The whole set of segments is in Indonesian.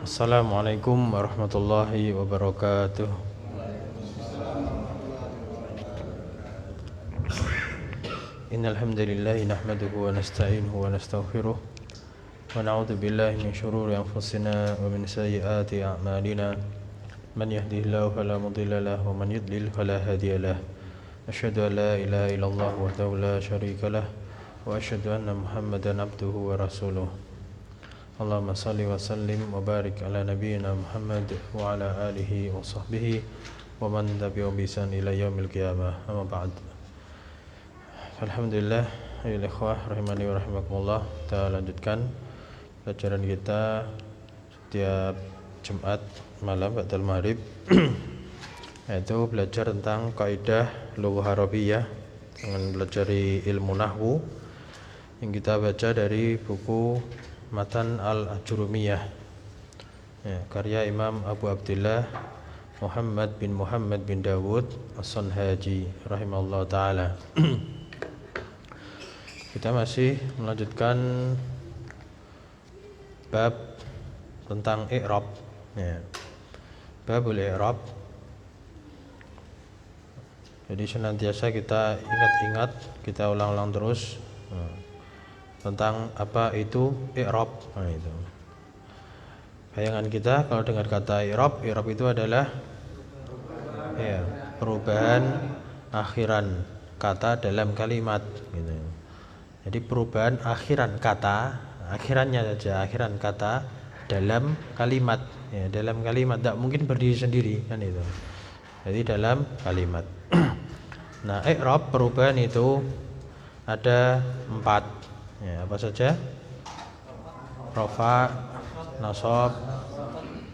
Assalamualaikum warahmatullahi wabarakatuh. Innal hamdalillah nahmaduhu wa nasta'inuhu wa nastaghfiruh wa na'udzu billahi min shururi anfusina wa min sayyiati a'malina. Man yahdihillahu fala mudilla lahu wa man yudlil fala hadiya lahu. Asyhadu an la ilaha illallah wahdahu la syarika lahu wa asyhadu anna Muhammadan abduhu wa rasuluh. Allahumma salli wa sallim wa barik ala nabiyyina Muhammad wa ala alihi wa sahbihi wa man tabi'ahum bi ihsan ila yaumil qiyamah. Amma ba'd. Alhamdulillah, ayyuhal ikhwah rahimani wa rahimakumullah. Kita lanjutkan pelajaran kita setiap Jumat malam ba'dal maghrib yaitu belajar tentang kaidah lughah Arabiyyah dengan pelajari ilmu nahwu yang kita baca dari buku Matan Al-Ajurumiyah ya, karya Imam Abu Abdillah Muhammad bin Dawud As-Sanhaji rahimahullah ta'ala. Kita masih melanjutkan bab tentang i'rab ya. Babul i'rab. Jadi senantiasa kita ingat-ingat, kita ulang-ulang terus tentang apa itu i'rab. Nah, itu. Bayangan kita kalau dengar kata i'rab itu adalah ya, perubahan akhiran kata dalam kalimat gitu. Jadi perubahan akhiran kata, akhirannya saja, akhiran kata dalam kalimat ya, dalam kalimat tidak mungkin berdiri sendiri kan itu. Jadi dalam kalimat. Nah, i'rab perubahan itu ada 4. Ya, apa saja? Rafa, nasab,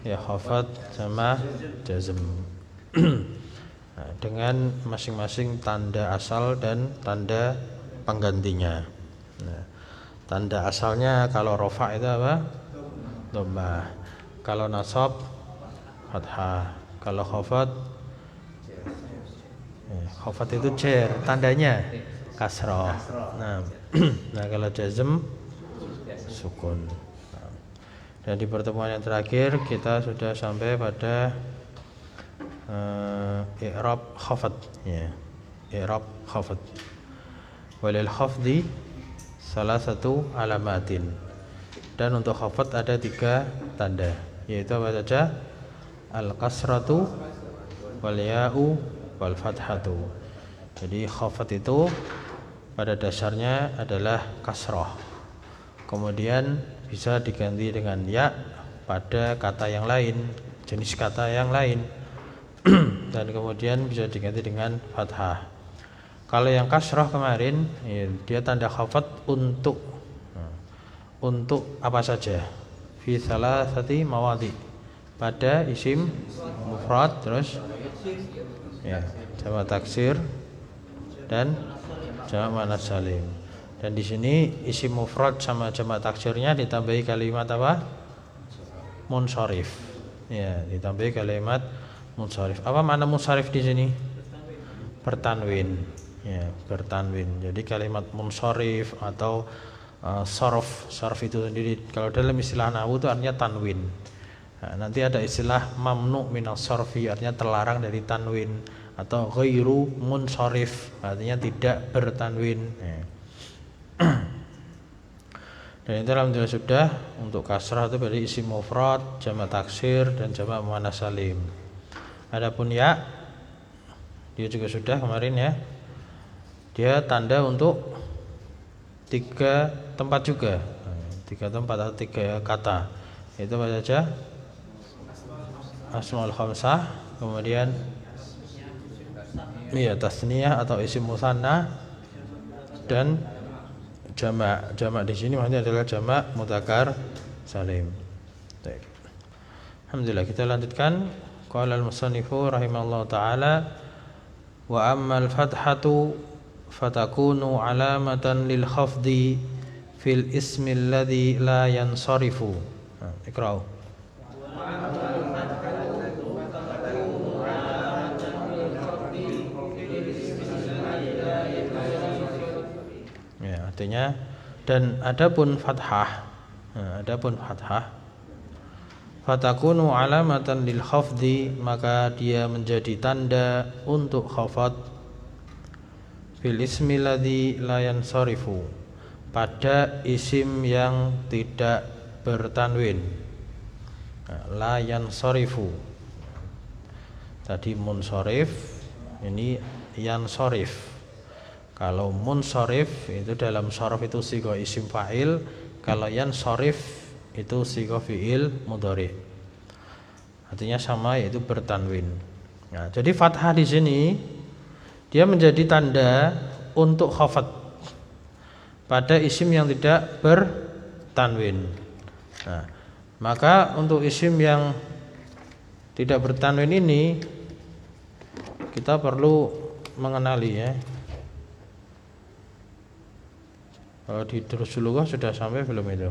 ya khafad sama jazm. Nah, dengan masing-masing tanda asal dan tanda penggantinya. Nah, tanda asalnya kalau rafa itu apa? Dhammah. Kalau nasab fathah. Kalau khafad khafad itu jar, tandanya kasrah. Nah, kalau jazm sukun. Dan di pertemuan yang terakhir kita sudah sampai pada i'rab khafad ya. I'rab khafad. Walil khafdi salah satu alamatin. Dan untuk khafad ada 3 tanda, yaitu apa saja? Al-kasratu wal ya'u wal fathatu. Jadi khafad itu pada dasarnya adalah kasrah. Kemudian bisa diganti dengan ya pada kata yang lain, jenis kata yang lain. Dan kemudian bisa diganti dengan fathah. Kalau yang kasrah kemarin ya, dia tanda khafad untuk apa saja? Fi salasati mawadi. Pada isim mufrad, terus ya, jamak taksir dan jamak muannats salim. Dan di sini isim mufrad sama jamak taksirnya ditambahi kalimat apa? Munsharif. Ya, ditambahi kalimat munsharif. Apa makna munsharif di sini? Bertanwin. Ya, bertanwin. Jadi kalimat munsharif atau sarf itu sendiri kalau dalam istilah nahwu itu artinya tanwin. Nah, nanti ada istilah mamnu minas sarfi, artinya terlarang dari tanwin, atau ghairu munsharif, artinya tidak bertanwin ya. Dan itu alhamdulillah sudah. Untuk kasrah itu berarti isim mufrad, jamak taksir dan jamak muannats salim. Adapun ya, dia juga sudah kemarin ya. Dia tanda untuk 3 tempat juga. 3 tempat atau 3 kata. Itu apa saja? Asmaul khamsah, kemudian iya tasniyah atau isim musanna, dan jamak. Jamak di sini maksudnya adalah jamak mudzakkar salim. Baik. Alhamdulillah, kita lanjutkan. Qala al-musannifu rahimahullahu taala wa ammal fathatu fatakunu alamatan lil khafdi fil ismi alladhi la yansarifu. Iqra'u. Ya, artinya dan adapun fathah fatakunu alamatan lil khafdi, maka dia menjadi tanda untuk khafad, fil ismi ladzi la yansarifu, pada isim yang tidak bertanwin. La yansarifu tadi munsharif, ini yansarif. Kalau munsharif itu dalam sharaf itu sighah isim fa'il, kalau yansarif itu sighah fi'il mudhari. Artinya sama, yaitu bertanwin. Nah, jadi fathah di sini dia menjadi tanda untuk khafad pada isim yang tidak bertanwin. Nah, maka untuk isim yang tidak bertanwin ini kita perlu mengenali ya. Kalau di Durusul Lughah sudah sampai belum itu?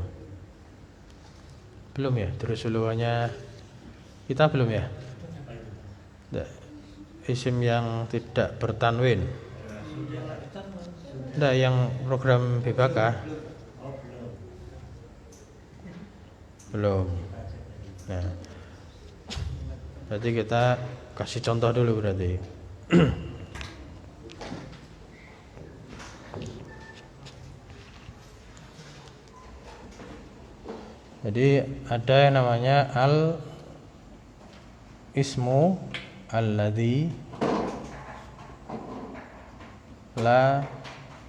Belum ya? Durusul Lughahnya kita belum ya? Isim yang tidak bertanwin. Enggak, yang program BBK. Belum. Nah, berarti kita kasih contoh dulu berarti. Jadi ada yang namanya al ismu alladzi la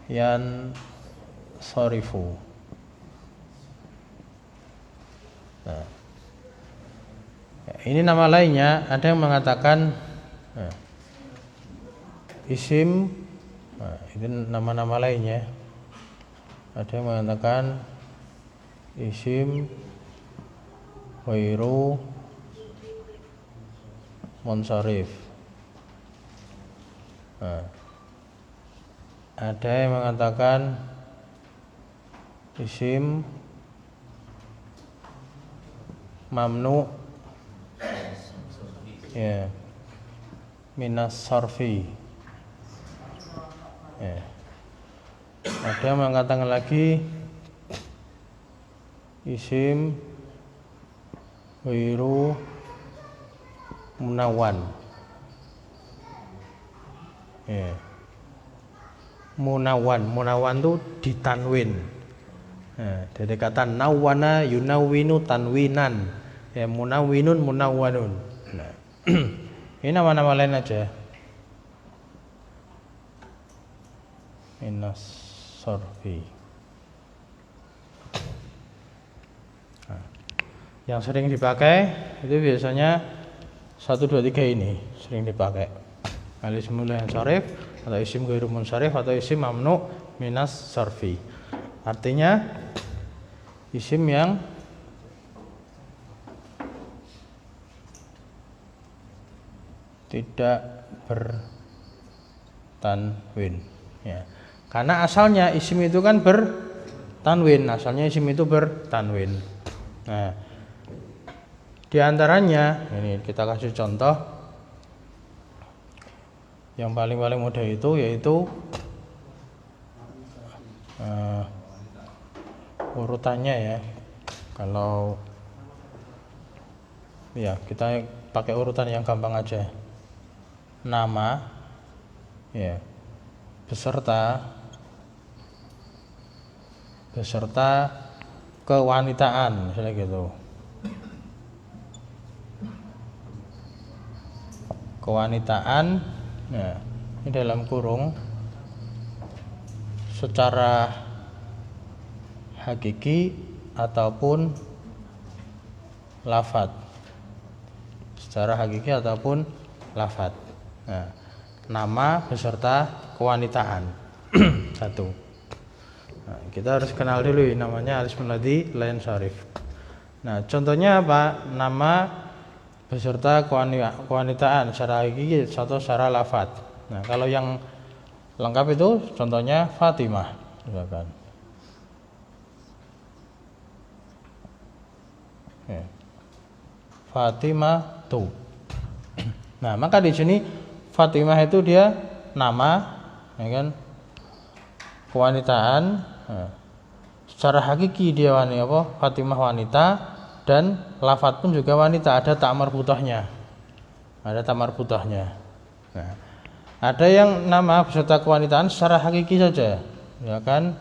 yansarifu. Nah, ini nama lainnya. Ada yang mengatakan isim, itu nama-nama lainnya. Ada yang mengatakan isim ghairu munsharif. Ada yang mengatakan isim mamnu ya minas sarfi ya. Ada yang mengatakan lagi isim ghairu munawwan ya. Munawwan itu ditanwin. Nah, dari kata nawwana yunawwinu tanwinan ya, munawwinun munawwanun. Nah, ini nama-nama lain aja. Minas sarfi. Nah, yang sering dipakai itu biasanya 1, 2, 3 ini sering dipakai. Al-ismul yansharif atau isim ghairu munsharif atau isim mamnu minas sarfi. Artinya isim yang tidak bertanwin ya. Karena asalnya isim itu kan bertanwin, asalnya isim itu bertanwin. Nah, di antaranya ini kita kasih contoh. Yang paling mudah itu yaitu urutannya ya. Kalau ya kita pakai urutan yang gampang aja. Nama ya beserta kewanitaan misalnya gitu. Kewanitaan ya, ini dalam kurung secara hakiki ataupun lafadz. Secara hakiki ataupun lafadz. Nah, nama beserta kewanitaan. Satu. Nah, kita harus kenal dulu namanya al-ismul ladzi la yansharif. Nah, contohnya apa? Nama beserta kewanitaan secara hakiki atau secara lafadz. Nah, kalau yang lengkap itu contohnya Fatimah misalkan. Fatimah tuh. Nah, maka di sini Fatimah itu dia nama, ya kan? Kewanitaan. Nah, secara hakiki dia wanita apa? Fatimah wanita, dan lafadz pun juga wanita, ada tak marbuthahnya. Ada tak marbuthahnya. Nah, ada yang nama beserta kewanitaan secara hakiki saja, ya kan?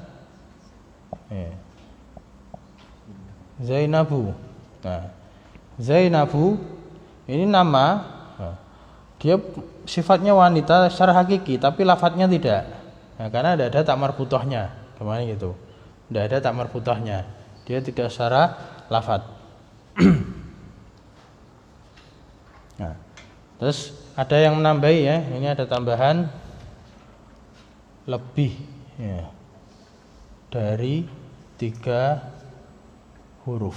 Zainabu. Nah, Zainabu ini nama, dia sifatnya wanita secara hakiki, tapi lafadznya tidak. Nah, karena tidak ada tak marbuthahnya, kemana gitu? Tidak ada tak marbuthahnya, dia tidak secara lafadz. Nah, terus ada yang menambahi ya, ini ada tambahan lebih ya, dari 3 huruf.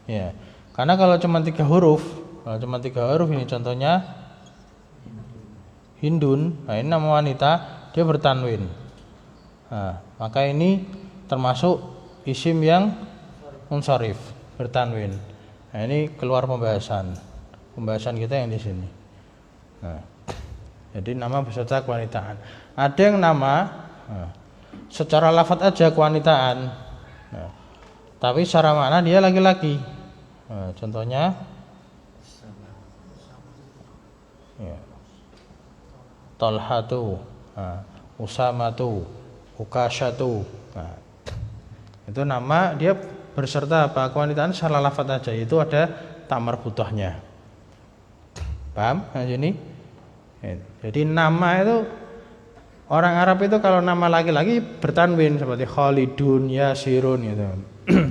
Ya, karena kalau cuma 3 huruf, ini contohnya Hindun, nah ini nama wanita, dia bertanwin. Nah, maka ini termasuk isim yang munsharif, bertanwin. Nah, ini keluar pembahasan kita yang di sini. Nah, jadi nama beserta kewanitaan. Ada yang nama secara lafadz aja kewanitaan, tapi secara makna dia laki-laki. Contohnya Talhatu, Usamatu, Ukasyatu. Nah, itu nama dia berserta apa kewanitaan secara lafadz aja, itu ada tak marbuthahnya. Paham? Nah, ini. Jadi nama itu orang Arab itu kalau nama laki-laki bertanwin seperti Khalidun, Yasirun gitu.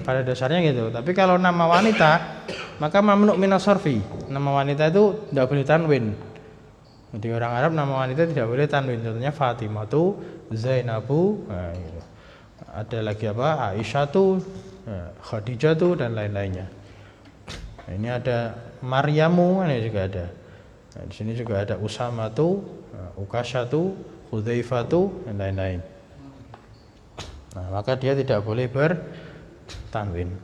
Pada dasarnya gitu. Tapi kalau nama wanita maka mamnu minas sarfi. Nama wanita itu tidak boleh tanwin. Jadi orang Arab nama wanita tidak boleh tanwin. Contohnya Fatimatu, Zainabu, nah, gitu. Ada lagi apa? Aisyatu, Khadijatu dan lain-lainnya. Nah, ini ada Maryamu, ini juga ada. Nah, di sini juga ada Usamatu, Ukasyatu, Hudzaifatu dan lain-lain. Nah, maka dia tidak boleh bertanwin.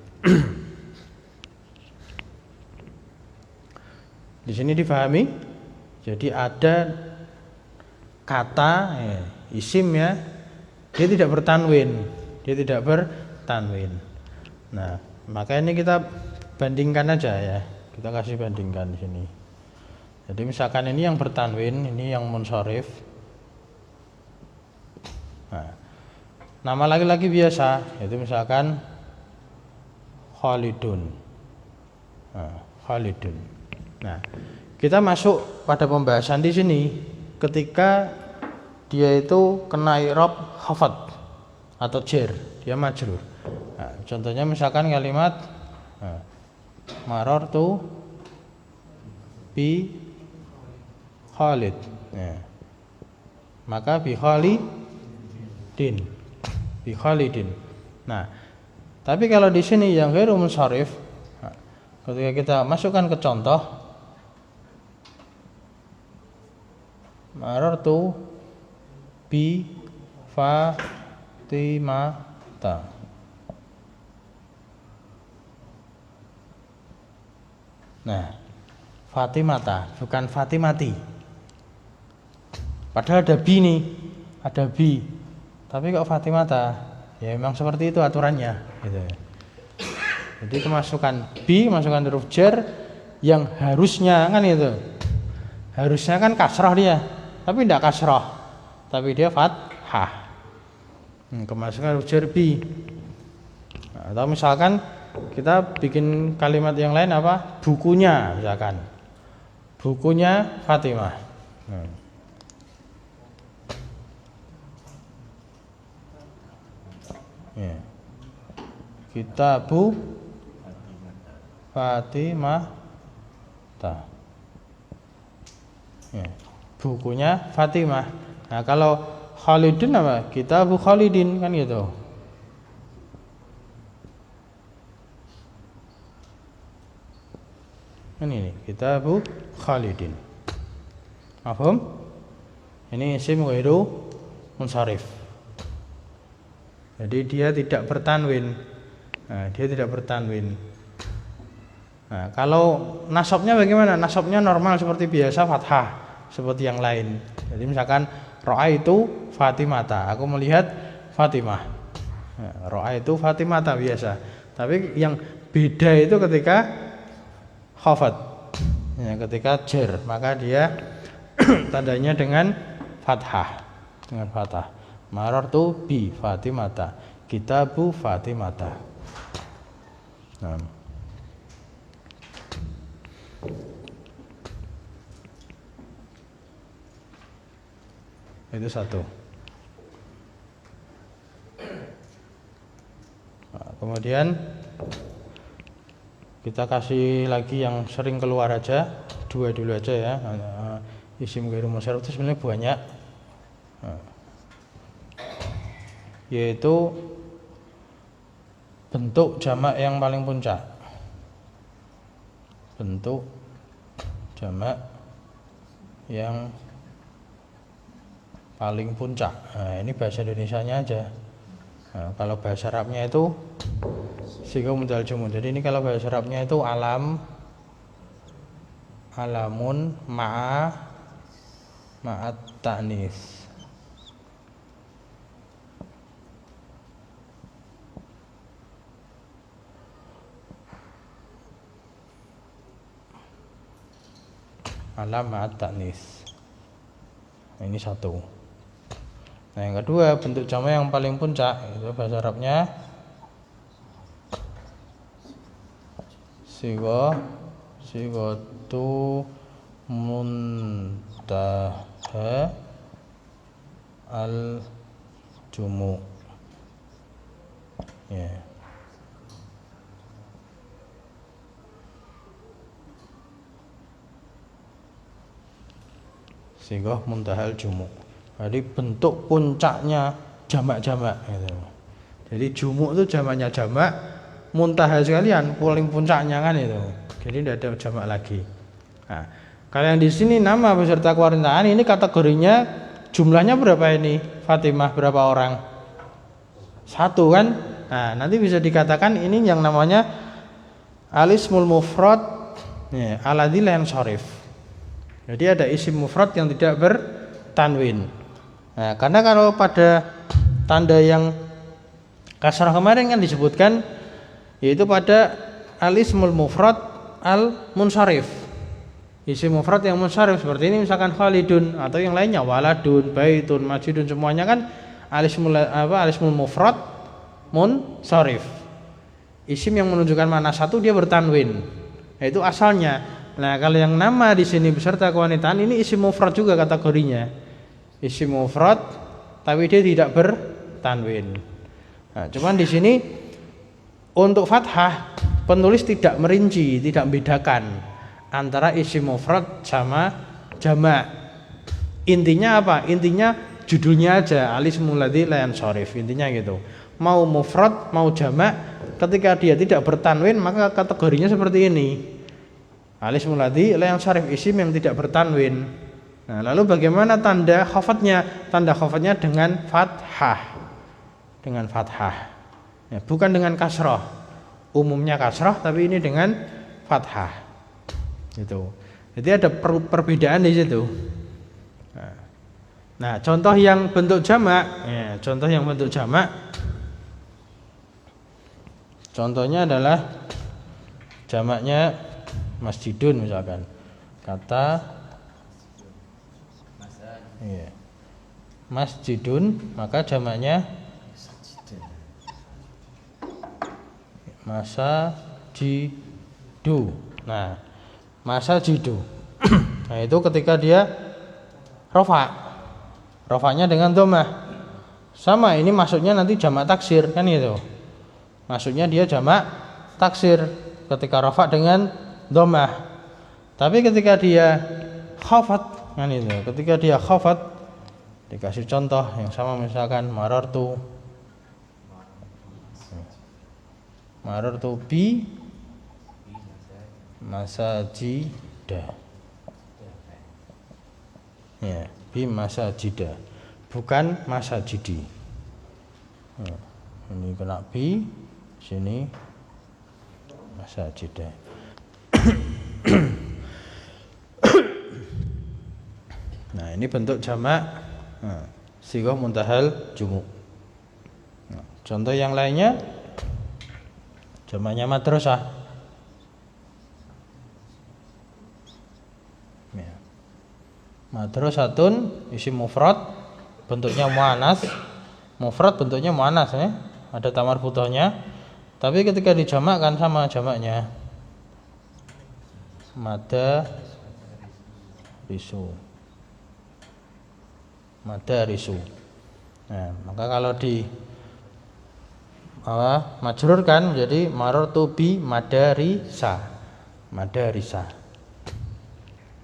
Di sini difahami? Jadi ada kata isim ya, dia tidak bertanwin. Nah, maka ini kita bandingkan aja ya. Kita kasih bandingkan di sini. Jadi misalkan ini yang bertanwin, ini yang munsharif. Nah, nama laki-laki biasa, itu misalkan Khalidun. Khalidun. Nah, kita masuk pada pembahasan di sini ketika dia itu kena i'rab khafad atau jar, dia majrur. Nah, contohnya misalkan kalimat marartu bi Khalid. Ya. Maka bi Khalidin. Nah, tapi kalau di sini yang ghairu munsharif, ketika kita masukkan ke contoh marartu bi Fatimata. Nah, Fatimata bukan Fatimati. Padahal ada bi nih, ada bi. Tapi kok Fatimata? Ya memang seperti itu aturannya gitu. Jadi kemasukan bi, masukkan huruf jar yang harusnya kan itu. Harusnya kan kasrah dia, tapi tidak kasrah. Tapi dia fathah. Kemasukan huruf jar bi. Nah, atau misalkan kita bikin kalimat yang lain apa? Bukunya misalkan. Bukunya Fatimah. Ya. Kitabu Fatimah. Ya. Bukunya Fatimah. Nah, kalau Khalidin apa? Kitabu Khalidin kan gitu. Ini Kitabu Khalidin. Paham? Ini isim ghairu munsharif. Jadi dia tidak bertanwin. Nah, Nah, kalau nasabnya bagaimana? Nasabnya normal seperti biasa fathah, seperti yang lain. Jadi misalkan ro'a itu Fatimata, aku melihat Fatimah. Nah, ro'a itu Fatimata biasa. Tapi yang Beda itu ketika khafat. Ya, ketika jar, maka dia tandanya dengan fathah. Dengan fathah. Marartu bi Fatimata. Kitabu Fatimata. Nah. Itu satu. Nah, kemudian kita kasih lagi yang sering keluar aja, dua dulu aja ya. Isim ghairu munsharif itu sebenarnya banyak. Nah, yaitu bentuk jamak yang paling puncak. Bentuk jamak yang paling puncak. Nah, ini bahasa Indonesianya aja. Nah, kalau bahasa Arabnya itu siga mudal jumun. Jadi ini kalau bahasa Arabnya itu alam, alamun, ma'at ta'nis. Alam ma'at ta'nis. Nah, ini satu. Nah, yang kedua bentuk jamak yang paling puncak itu bahasa Arabnya sigatu muntaha al jumu. Ya. Sigah muntahal jumu. Jadi bentuk puncaknya jamak-jamak gitu. Jadi jumuk itu jamaknya jamak, muntaha sekalian paling puncaknya kan itu. Jadi tidak ada jamak lagi. Nah, kalau yang di sini nama peserta kewartaan ini kategorinya jumlahnya berapa ini? Fatimah berapa orang? Satu kan? Nah, nanti bisa dikatakan ini yang namanya alismul mufrad ya, alladzi la yansharif. Jadi ada isim mufrad yang tidak bertanwin. Nah, karena kalau pada tanda yang kasrah kemarin kan disebutkan yaitu pada alismul mufrad al munsharif. Isim mufrad yang munsharif seperti ini misalkan Khalidun atau yang lainnya waladun, baitun, masjidun semuanya kan alismul mufrad munsharif. Isim yang menunjukkan makna satu dia bertanwin. Yaitu asalnya. Nah, kalau yang nama di sini beserta kewanitaan ini isim mufrad juga kategorinya. Isim mufrad tapi dia tidak bertanwin. Nah, cuman di sini untuk fathah penulis tidak merinci, tidak membedakan antara isim mufrad sama jamak. Intinya apa? Intinya judulnya aja alismul ladzi la yansharif. Intinya gitu. Mau mufrad, mau jamak, ketika dia tidak bertanwin maka kategorinya seperti ini. Alismul ladzi la yansharif, isim yang tidak bertanwin. Nah, lalu bagaimana tanda khafatnya? Tanda khafatnya dengan fathah. Dengan fathah. Ya, bukan dengan kasrah. Umumnya kasrah tapi ini dengan fathah. Gitu. Jadi ada perbedaan di situ. Nah, contoh yang bentuk jamak, ya, contoh yang bentuk jamak. Contohnya adalah jamaknya masjidun misalkan. Kata iya. Masjidun, maka jamaknya masajidu. Nah, masajidu. Nah, itu ketika dia rafa. Rafanya dengan dhammah. Sama ini maksudnya nanti jamak taksir kan gitu. Maksudnya dia jamak taksir ketika rafa dengan dhammah. Tapi ketika dia khafat kan itu. Ketika dia khafat dikasih contoh yang sama misalkan marartu bi masajida. Ya, bi masajida. Bukan masajidi. Nah, ini kena bi, sini masajida. Nah, ini bentuk jamak sighah muntahal jumu. Nah, contoh yang lainnya Jamaknya madrasah. Ya. Madrasatun isim mufrad bentuknya muannas. Mufrad bentuknya muannas ya. Ada tamar butohnya. Tapi ketika dijamakkan sama jamaknya. Madarisu. Nah, maka kalau di majrurkan menjadi marartu bi madarisa.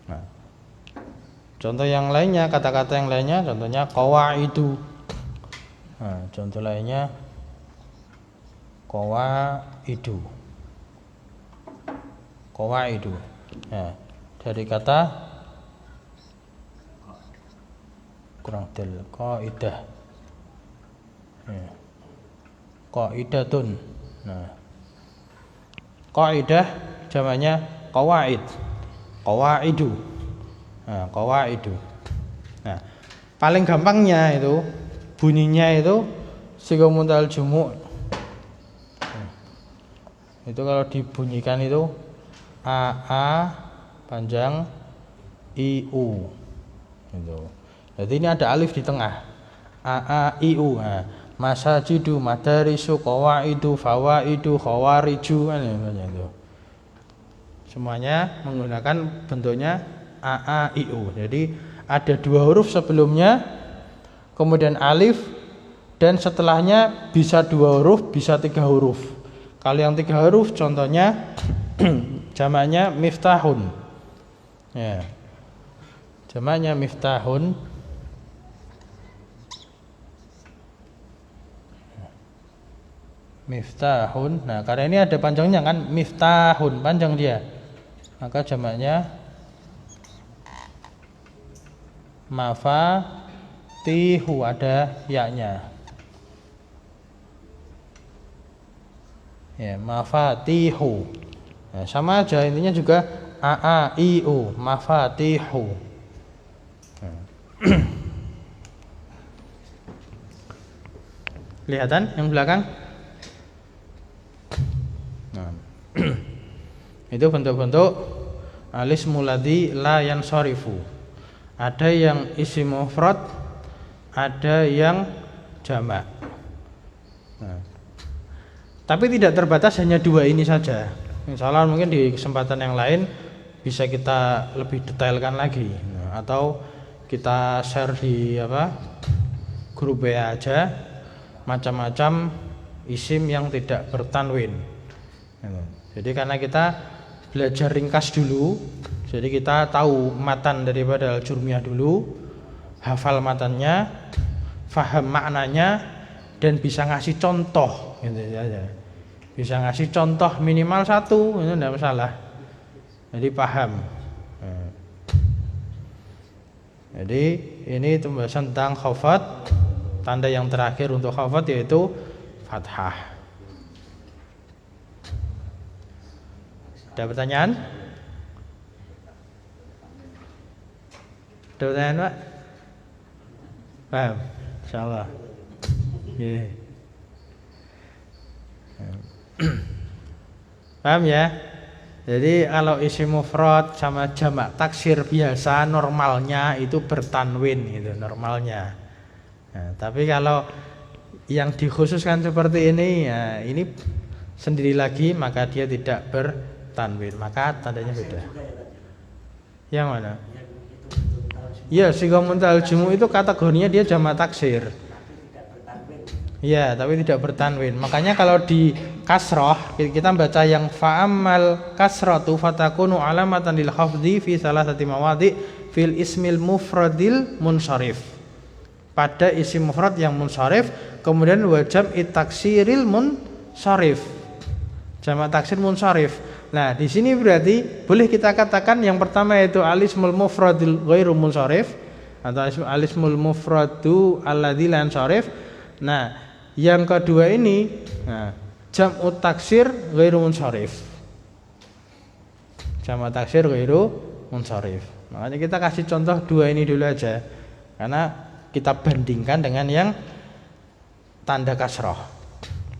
Nah, contoh yang lainnya, kata-kata yang lainnya, contohnya qawaidu. Nah, contoh lainnya qawaidu. Nah, dari kata kurang del qaidah. Ya. Qaidatun. Nah, qaidah jamaknya qawaid. Qawaidu. Nah, qawaidu. Nah, paling gampangnya itu bunyinya itu siga muntal jumu'. Itu kalau dibunyikan itu a panjang iu. Gitu. Jadi ini ada alif di tengah. iu. Nah, masajidu, madarisu, qawaidu, fawaidu, khawariju kan itu. Semuanya menggunakan bentuknya iu. Jadi ada 2 huruf sebelumnya, kemudian alif, dan setelahnya bisa 2 huruf, bisa 3 huruf. Kalau yang 3 huruf contohnya jamaknya miftahun. Ya. Jamaknya miftahun. Miftahun. Nah, karena ini ada panjangnya kan, miftahun, panjang dia. Maka jamaknya mafatihu, ada ya-nya. Ya, mafatihu. Nah, sama aja intinya juga iu, mafatihu. Nah. Kelihatan yang belakang? Nah. Itu bentuk-bentuk alismul ladzi la yansarifu. Ada yang isim mufrad, ada yang jamak. Nah. Tapi tidak terbatas hanya 2 ini saja. Insyaallah mungkin di kesempatan yang lain bisa kita lebih detailkan lagi. Nah, atau kita share di grup WA aja macam-macam isim yang tidak bertanwin. Jadi karena kita belajar ringkas dulu, jadi kita tahu matan daripada Al-Jurmiyah dulu, hafal matannya, faham maknanya, dan bisa ngasih contoh gitu aja. Bisa ngasih contoh minimal 1, itu tidak masalah. Jadi paham. Jadi ini pembahasan tentang khafat. Tanda yang terakhir untuk khafat yaitu fathah. Ada pertanyaan? Ada pertanyaan, Pak? Paham? Insyaallah. Yeah. Paham ya? Jadi kalau isim mufrad sama jamak taksir biasa normalnya itu bertanwin gitu, normalnya. Nah, tapi kalau yang dikhususkan seperti ini, ya ini sendiri lagi, maka dia tidak bertanwin, maka tandanya beda. Yang mana? Ya, siga muntal jumu itu kategorinya dia jamak taksir. Ya, tapi tidak bertanwin. Makanya kalau di kasroh kita baca yang fa'amal kasratu fatakunu alamatan lil khafdi fi salasati mawadhi fil ismil mufradil munsharif. Pada isim mufrad yang munsharif, kemudian wajab taksiril munsharif. Jamak taksir munsharif. Nah, di sini berarti boleh kita katakan yang pertama yaitu alismul mufradil ghairu munsharif atau alismul mufradu alladzi la yansharif. Nah, yang kedua ini jam'u taksir ghairu munsharif. Jam'u taksir ghairu munsharif. Makanya kita kasih contoh 2 ini dulu aja. Karena kita bandingkan dengan yang tanda kasroh.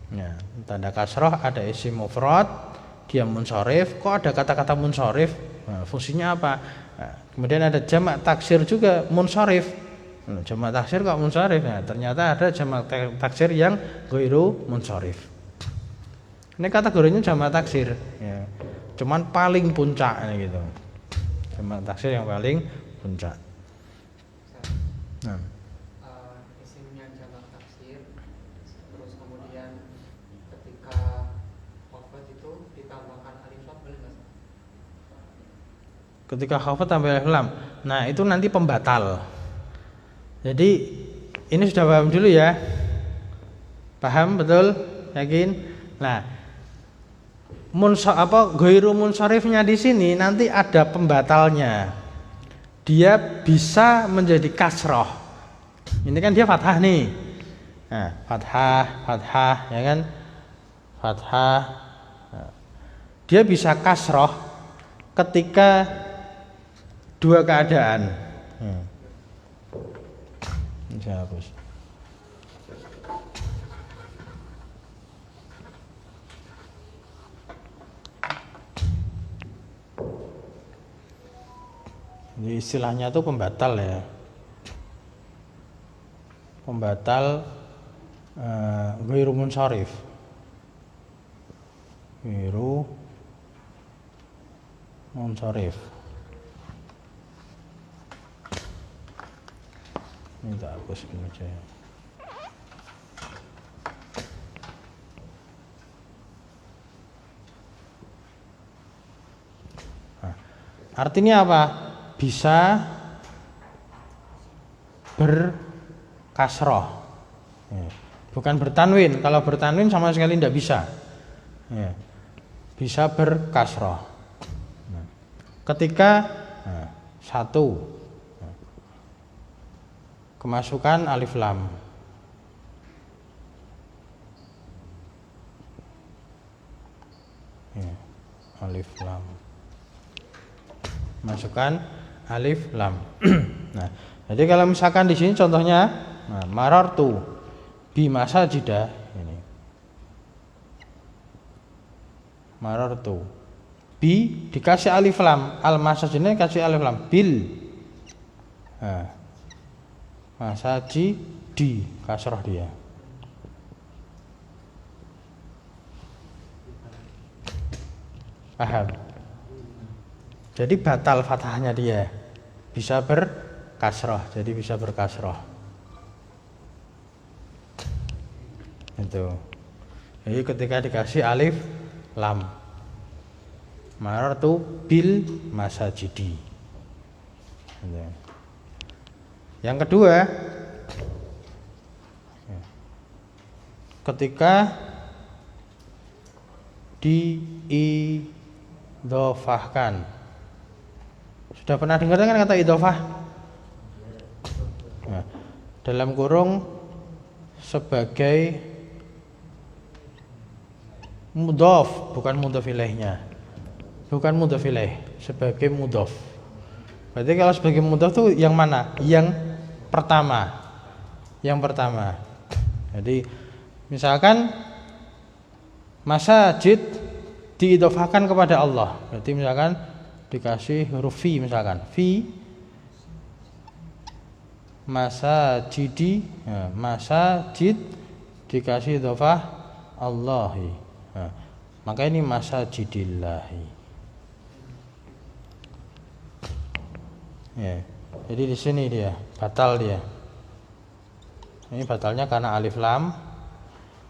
Ya, tanda kasroh, ada isim mufrad, dia munsharif. Kok ada kata-kata munsharif? Nah, fungsinya apa? Nah, kemudian ada jamak taksir juga munsharif. Jamak taksir kok munsharif? Nah, ternyata ada jamak taksir yang ghairu munsharif. Ini kategorinya jamak taksir, ya. Cuman paling puncak gitu. Jamak taksir yang paling puncak. Nah, isimnya jamak taksir, terus kemudian ketika khafad itu ditambahkan alif lam boleh nggak? Ketika khafad tambah alif lam, nah itu nanti pembatal. Jadi ini sudah paham dulu ya, paham betul, yakin? Nah, ghairu munsharifnya di sini nanti ada pembatalnya. Dia bisa menjadi kasroh. Ini kan dia fathah nih. Nah, fathah, ya kan? Fathah. Nah, dia bisa kasroh ketika dua keadaan. Ini saya hapus. Jadi istilahnya itu pembatal ya. Pembatal ghairu munsharif. Ghairu munsharif. Ini tak hapus dulu aja ya. Nah, artinya apa? Bisa berkasroh, bukan bertanwin. Kalau bertanwin sama sekali tidak bisa. Bisa berkasroh. Ketika satu kemasukan alif lam, alif lam, masukkan alif lam. Nah, jadi kalau misalkan di sini contohnya, nah, marartu bi masajida ini. Marartu bi dikasih alif lam, al masajidnya kasih alif lam, bil. Nah, masajidi kasroh dia. Paham? Jadi batal fathahnya dia, bisa berkasroh, jadi bisa berkasroh. Itu. Jadi ketika dikasih alif lam, marartu bil masajidi. Itu. Yang kedua, ketika diidhofahkan. Sudah pernah dengar kan kata idhofah? Nah, dalam kurung sebagai mudhof, bukan mudhof ilaihnya. Bukan mudhof ilaih, sebagai mudhof. Berarti kalau sebagai mudhof itu yang mana? Yang pertama. Yang pertama. Jadi misalkan masajid diidhofahkan kepada Allah. Berarti misalkan dikasih huruf fi, misalkan fi masajidi, nah, masajid dikasih idhofah Allahi, nah, maka ini masajidillahi ya. Jadi di sini dia batal dia. Ini batalnya karena alif lam,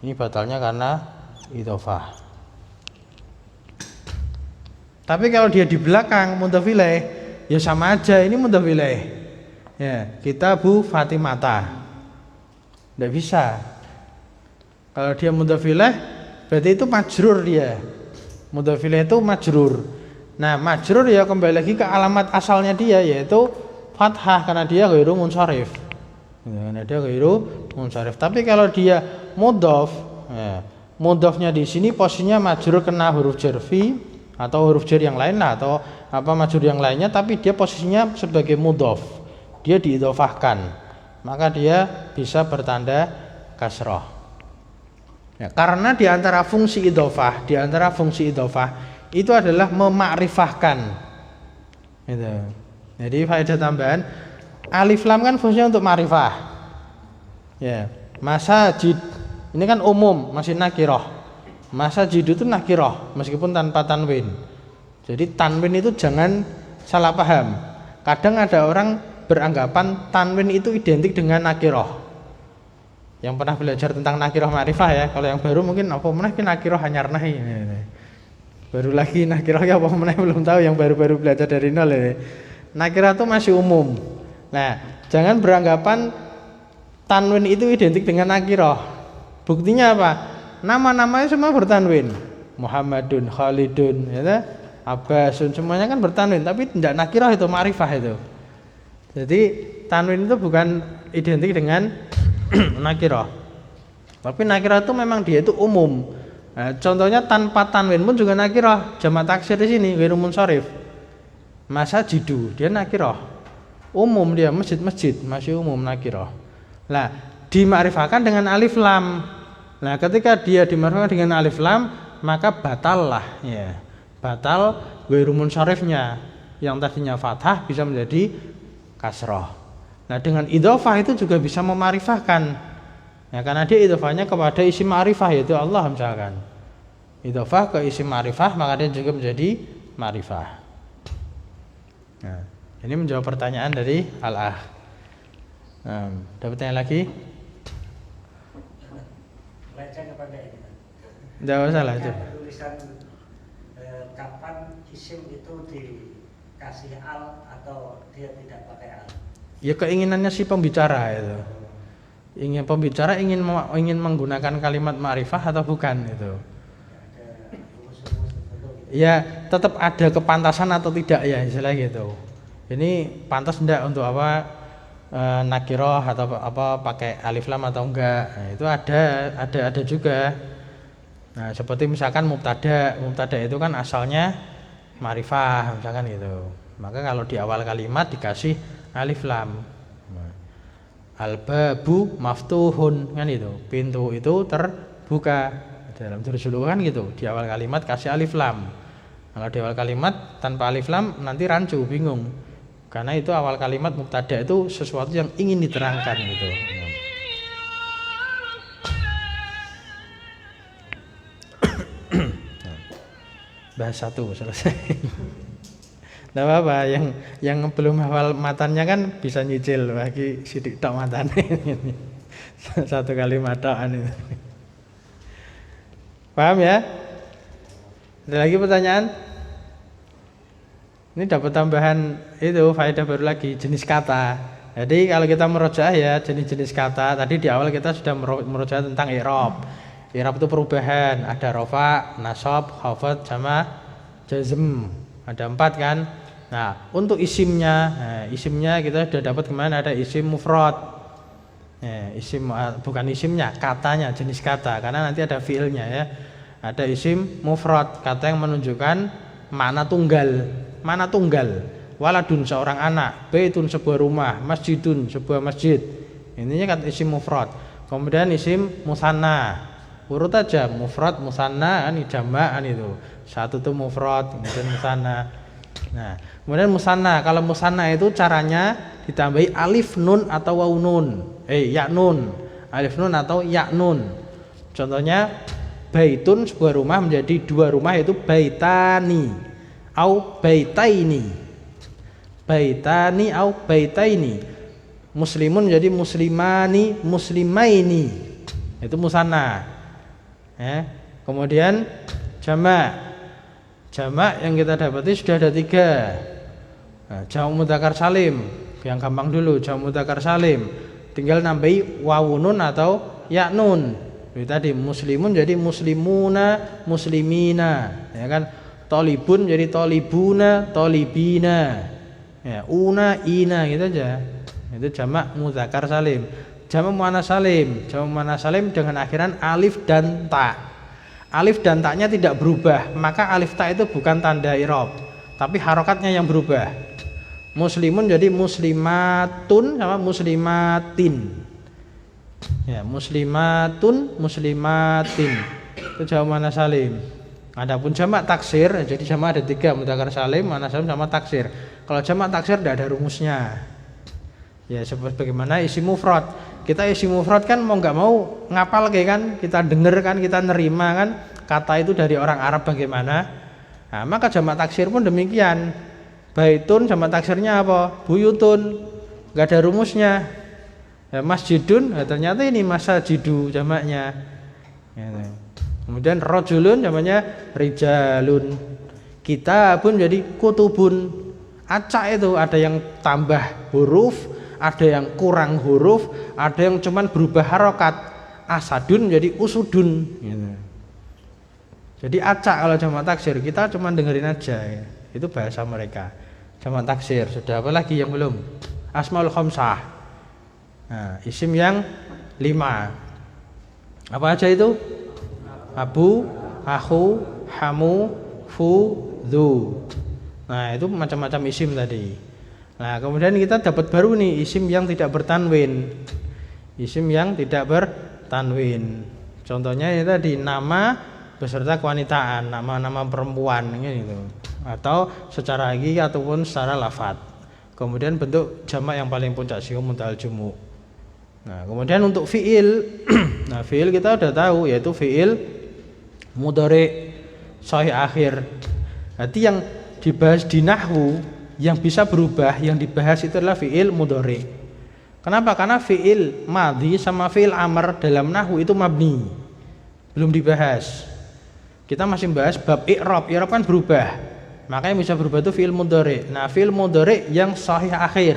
ini batalnya karena idhofah. Tapi kalau dia di belakang mudhof ilaih, ya sama aja, ini mudhof ilaih. Ya, kita Bu Fatimata. Tidak bisa. Kalau dia mudhof ilaih, berarti itu majrur dia. Mudhof ilaih itu majrur. Nah, majrur ya kembali lagi ke alamat asalnya dia, yaitu fathah, karena dia ghairu munsharif. Karena dia ghairu munsharif. Tapi kalau dia mudhof, ya, mudhofnya di sini posisinya majrur kena huruf jar fi atau huruf jar yang lain lah, atau apa majrur yang lainnya, tapi dia posisinya sebagai mudhof, dia diidhofahkan, maka dia bisa bertanda kasroh. Ya, karena di antara fungsi idhofah, itu adalah memakrifahkan. Gitu. Jadi faedah tambahan, alif lam kan fungsinya untuk makrifah. Ya, masajid ini kan umum, masih nakirah. Masajid itu nakirah meskipun tanpa tanwin. Jadi tanwin itu jangan salah paham. Kadang ada orang beranggapan tanwin itu identik dengan nakirah. Yang pernah belajar tentang nakirah ma'rifah ya. Kalau yang baru mungkin apa meneh ki nakirah hanyarnah ini. Baru lagi nakirah ya apa meneh belum tahu, yang baru-baru belajar dari nol ini. Nakirah itu masih umum. Nah, jangan beranggapan tanwin itu identik dengan nakirah. Buktinya apa? Nama-namanya semua bertanwin. Muhammadun, Khalidun, ya, Abbasun, semuanya kan bertanwin, tapi tidak nakirah itu, ma'rifah itu. Jadi tanwin itu bukan identik dengan nakirah. Tapi nakirah itu memang dia itu umum. Nah, contohnya tanpa tanwin pun juga nakirah. Jamak taksir di sini ghairu munsharif. Masajidu, dia nakirah. Umum dia, masjid-masjid masih umum nakirah. Nah, dimakrifahkan dengan alif lam. Nah, ketika dia dimakrifahkan dengan alif lam, maka batal lah ya. Batal ghairu munsharifnya. Yang tadinya fathah bisa menjadi kasrah. Nah, dengan idhofah itu juga bisa memarifahkan. Ya, karena dia idhofahnya kepada isim ma'rifah yaitu Allah misalkan. Idhofah ke isim ma'rifah maka dia juga menjadi ma'rifah. Nah, ini menjawab pertanyaan dari Al-Akh. Ada pertanyaan lagi? Baca kepada ini. Tidak masalah itu. Tulisan kapan isim itu dikasih al atau dia tidak pakai al? Ya keinginannya si pembicara itu. Pembicara ingin menggunakan kalimat ma'rifah atau bukan itu. Ya, tetap ada kepantasan atau tidak ya istilah gitu. Ini pantas enggak untuk apa nakirah atau apa pakai alif lam atau enggak. Nah, itu ada juga. Nah, seperti misalkan mubtada itu kan asalnya ma'rifah misalkan gitu. Maka kalau di awal kalimat dikasih alif lam. Al-babu maftuhun kan itu. Pintu itu terbuka. Dalam Dursul kan gitu. Di awal kalimat kasih alif lam. Kalau di awal kalimat tanpa alif lam nanti rancu, bingung. Karena itu awal kalimat mubtada itu sesuatu yang ingin diterangkan gitu. Bahas satu selesai. Nggak apa-apa, yang belum hafal matanya kan bisa nyicil bagi sidik tok matanya ini. Satu kali mataan itu. Paham ya? Ada lagi pertanyaan? Ini dapat tambahan itu faedah baru lagi, jenis kata. Jadi kalau kita merojaah ya jenis-jenis kata. Tadi di awal kita sudah merojaah tentang i'rab. I'rab itu perubahan, ada rafa, nasab, khafad sama jazm. Ada 4 kan. Nah, untuk isimnya kita sudah dapat kemana, ada isim mufrad. Bukan isimnya, katanya, jenis kata. Karena nanti ada fiilnya ya. Ada isim mufrad, kata yang menunjukkan makna tunggal. Mana tunggal? Waladun seorang anak, baitun sebuah rumah, masjidun sebuah masjid. Ininya kan isim mufrad. Kemudian isim musanna. Urut aja mufrad, musanna, kan jamak kan itu. Satu tuh mufrad, kemudian musanna. Nah, kemudian musanna. Kalau musanna itu caranya ditambahi alif nun atau waw nun. Ya nun. Alif nun atau ya nun. Contohnya baitun sebuah rumah menjadi 2 rumah yaitu baitani au baitaini. Baitani au baitaini. Muslimun menjadi muslimani, muslimaini. Itu musanna. Kemudian jamak yang kita dapati sudah ada 3. Jamak mudzakkar salim, yang gampang dulu jamak mudzakkar salim. Tinggal nambahi wawunun atau ya nun. Itu tadi muslimun jadi muslimuna, muslimina, ya kan? Tolibun jadi tolibuna, tolibina. Ya, una, ina gitu aja. Itu jamak mudzakkar salim. Jamak muannats salim dengan akhiran alif dan ta. Alif dan ta-nya tidak berubah, maka alif ta itu bukan tanda i'rab, tapi harokatnya yang berubah. Muslimun jadi muslimatun sama muslimatin. Ya, muslimatun, muslimatin. Itu jamak muannas salim. Adapun jamak taksir, jadi jamak ada 3, mudzakkar salim, muannas salim sama taksir. Kalau jamak taksir tidak ada rumusnya. Ya, seperti bagaimana isim mufrad. Kita isim mufrad kan mau nggak mau ngapal kayak kan, kita denger kan, kita nerima kan kata itu dari orang Arab bagaimana. Nah, maka jamak taksir pun demikian. Baitun jamak taksirnya apa? Buyutun. Nggak ada rumusnya. Ya, masjidun, ya, ternyata ini masajidu jamaknya. Ya, kemudian rojulun jamaknya rijalun. Kitabun jadi kutubun. Acak itu ada yang tambah huruf, ada yang kurang huruf, ada yang cuman berubah harokat. Asadun jadi usudun. Gitu. Jadi acak kalau jamak taksir kita cuman dengerin aja. Ya. Itu bahasa mereka. Jamak taksir. Sudah apa lagi yang belum? Asmaul khamsah. Nah, isim yang 5. Apa aja itu? Abu, akhu, hamu, fu, dhu. Nah, itu macam-macam isim tadi. Nah, kemudian kita dapat baru nih isim yang tidak bertanwin. Isim yang tidak bertanwin. Contohnya ini tadi nama beserta kewanitaan, nama-nama perempuan gitu. Atau secara hakiki ataupun secara lafadz. Kemudian bentuk jamak yang paling puncak sihu mudhal jumu. Nah, kemudian untuk fiil, nah fiil kita udah tahu yaitu fiil mudhari sahih akhir. Berarti yang dibahas di nahwu yang bisa berubah, yang dibahas itu adalah fiil mudhari. Kenapa? Karena fiil madhi sama fiil amr dalam nahwu itu mabni. Belum dibahas. Kita masih bahas bab i'rab. I'rab kan berubah. Makanya yang bisa berubah itu fiil mudhari. Nah, fiil mudhari yang sahih akhir.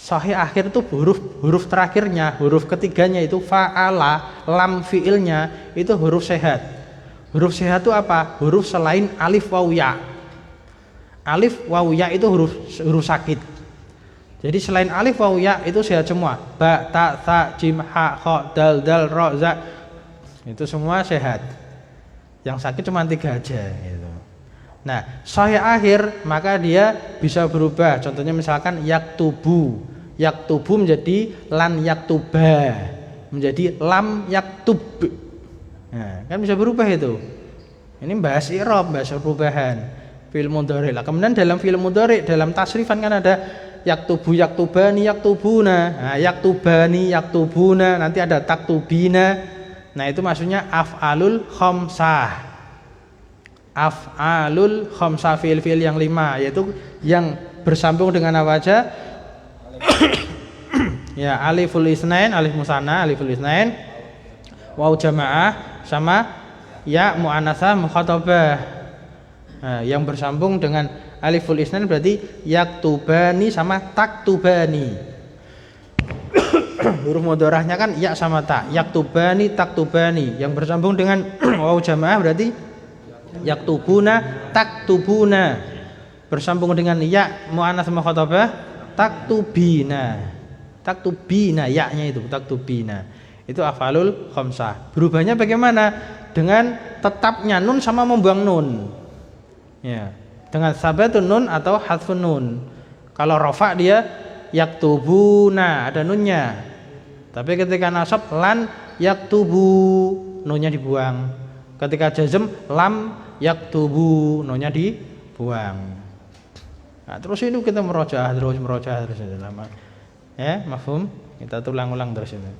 Sahih akhir itu huruf terakhirnya, huruf ketiganya itu fa'ala, lam fiilnya itu huruf sehat. Huruf sehat itu apa? Huruf selain alif waw ya. Alif waw ya itu huruf sakit. Jadi selain alif waw ya itu sehat semua. Ba, ta, tha, jim, ha, kha, dal, dal, ro, za. Itu semua sehat. Yang sakit cuma 3 aja gitu. Nah, sahih akhir maka dia bisa berubah. Contohnya misalkan yaktubu. Yaktubu menjadi lan yaktuba, menjadi lam yaktub. Nah, kan bisa berubah itu. Ini bahas i'rab, bahasa perubahan. Fi'il mudhari. Lah, kemudian dalam fi'il mudhari dalam tasrifan kan ada yaktubu, yaktubani, yaktubuna. Nah, yaktubani, yaktubuna, nanti ada taktubina. Nah, itu maksudnya af'alul khamsah. Af'alul khamsah, fi'il-fi'il yang 5, yaitu yang bersambung dengan apa aja? Ya, aliful isnain, alif musanna, aliful isnain, waw jamaah sama ya muannasah mukhatabah. Nah, yang bersambung dengan aliful isnain berarti yaktubani sama taktubani. Huruf mudharahnya kan ya sama ta, yaktubani, taktubani. Yang bersambung dengan waw jamaah berarti yaktubuna, taktubuna. Bersambung dengan ya muannasah mukhatabah, taktubina. Taktubina, ya-nya itu taktubina. Itu af'alul khamsah. Berubahnya bagaimana? Dengan tetapnya nun sama membuang nun. Ya, dengan sabatun nun atau hadfun nun. Kalau rafa dia yaktubuna, ada nunnya. Tapi ketika nasab lan yaktubu, nunnya dibuang. Ketika jazm lam yaktubu, nunnya dibuang. Nah, terus itu kita merojaah terus lama. Ya, mafhum? Kita ulang terus itu.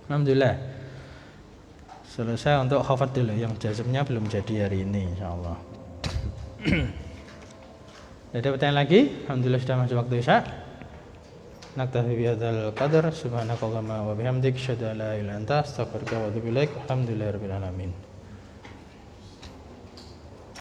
Alhamdulillah. Selesai untuk khafat dulu, yang jazmnya belum jadi hari ini insyaallah. Ada pertanyaan lagi? Alhamdulillah sudah masuk waktu isya. Naktafi bihadzal qadar, subhanaka wa bihamdik, asyhadu an la ilaha illa anta, astaghfiruka wa atubu ilaik. Alhamdulillahirabbil alamin.